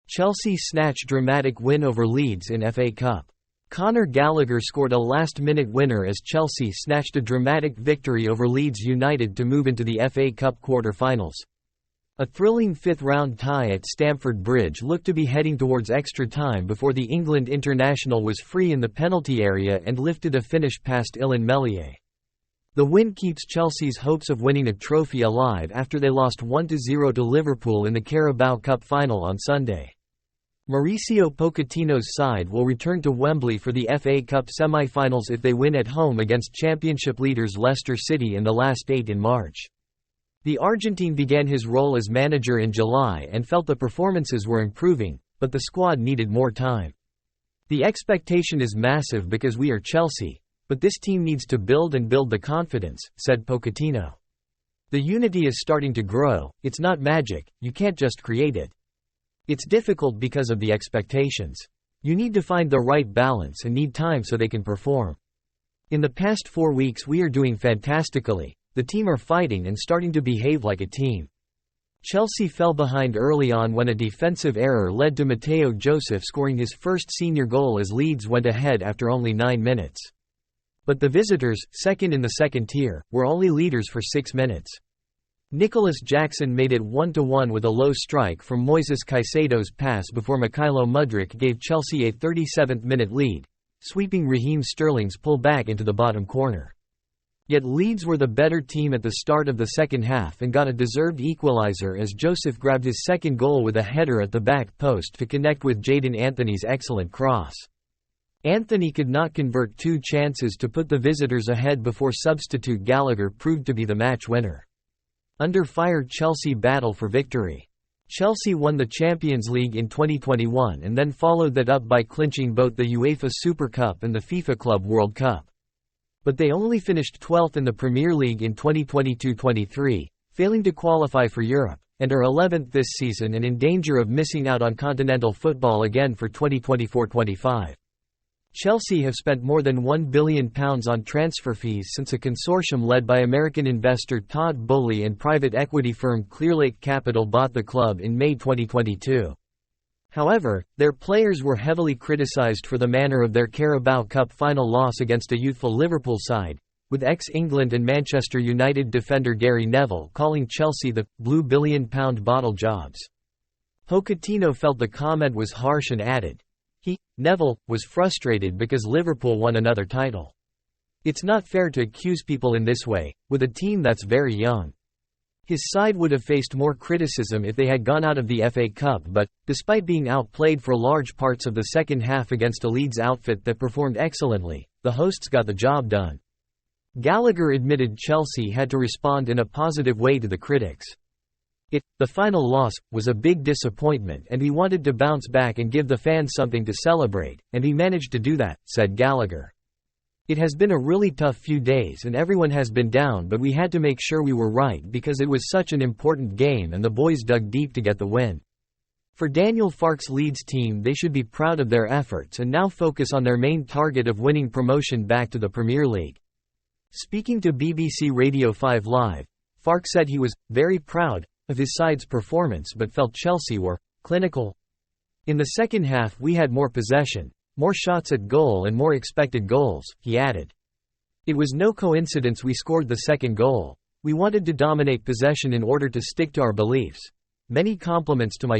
Chelsea snatch dramatic win over Leeds in FA Cup. Conor Gallagher scored a last-minute winner as Chelsea snatched a dramatic victory over Leeds United to move into the FA Cup quarter-finals. A thrilling fifth-round tie at Stamford Bridge looked to be heading towards extra time before the England international was free in the penalty area and lifted a finish past Illan Meslier. The win keeps Chelsea's hopes of winning a trophy alive after they lost 1-0 to Liverpool in the Carabao Cup final on Sunday. Mauricio Pochettino's side will return to Wembley for the FA Cup semi-finals if they win at home against Championship leaders Leicester City in the last 8 in March. The Argentine began his role as manager in July and felt the performances were improving, but the squad needed more time. "The expectation is massive because we are Chelsea, but this team needs to build the confidence," said Pochettino. "The unity is starting to grow, it's not magic, you can't just create it. It's difficult because of the expectations. You need to find the right balance and need time so they can perform. In the past 4 weeks we are doing fantastically, the team are fighting and starting to behave like a team." Chelsea fell behind early on when a defensive error led to Mateo Joseph scoring his first senior goal as Leeds went ahead after only 9 minutes. But the visitors, second in the second tier, were only leaders for 6 minutes. Nicholas Jackson made it 1-1 with a low strike from Moises Caicedo's pass before Mykhailo Mudryk gave Chelsea a 37th-minute lead, sweeping Raheem Sterling's pull back into the bottom corner. Yet Leeds were the better team at the start of the second half and got a deserved equaliser as Joseph grabbed his second goal with a header at the back post to connect with Jadon Anthony's excellent cross. Anthony could not convert 2 chances to put the visitors ahead before substitute Gallagher proved to be the match winner. Under fire, Chelsea battle for victory. Chelsea won the Champions League in 2021 and then followed that up by clinching both the UEFA Super Cup and the FIFA Club World Cup. But they only finished 12th in the Premier League in 2022-23, failing to qualify for Europe, and are 11th this season and in danger of missing out on continental football again for 2024-25. Chelsea have spent more than £1 billion on transfer fees since a consortium led by American investor Todd Boehly and private equity firm Clearlake Capital bought the club in May 2022. However, their players were heavily criticised for the manner of their Carabao Cup final loss against a youthful Liverpool side, with ex-England and Manchester United defender Gary Neville calling Chelsea the «blue billion-pound bottle jobs». Pochettino felt the comment was harsh and added, Neville, was frustrated because Liverpool won another title. "It's not fair to accuse people in this way, with a team that's very young." His side would have faced more criticism if they had gone out of the FA Cup but, despite being outplayed for large parts of the second half against a Leeds outfit that performed excellently, the hosts got the job done. Gallagher admitted Chelsea had to respond in a positive way to the critics. The final loss, was a big disappointment and we wanted to bounce back and give the fans something to celebrate, and we managed to do that," said Gallagher. "It has been a really tough few days and everyone has been down, but we had to make sure we were right because it was such an important game and the boys dug deep to get the win. For Daniel Farke's Leeds team, they should be proud of their efforts and now focus on their main target of winning promotion back to the Premier League." Speaking to BBC Radio 5 Live, Farke said he was very proud of his side's performance but felt Chelsea were clinical. "In the second half we had more possession, more shots at goal and more expected goals," he added. "It was no coincidence we scored the second goal. We wanted to dominate possession in order to stick to our beliefs. Many compliments to my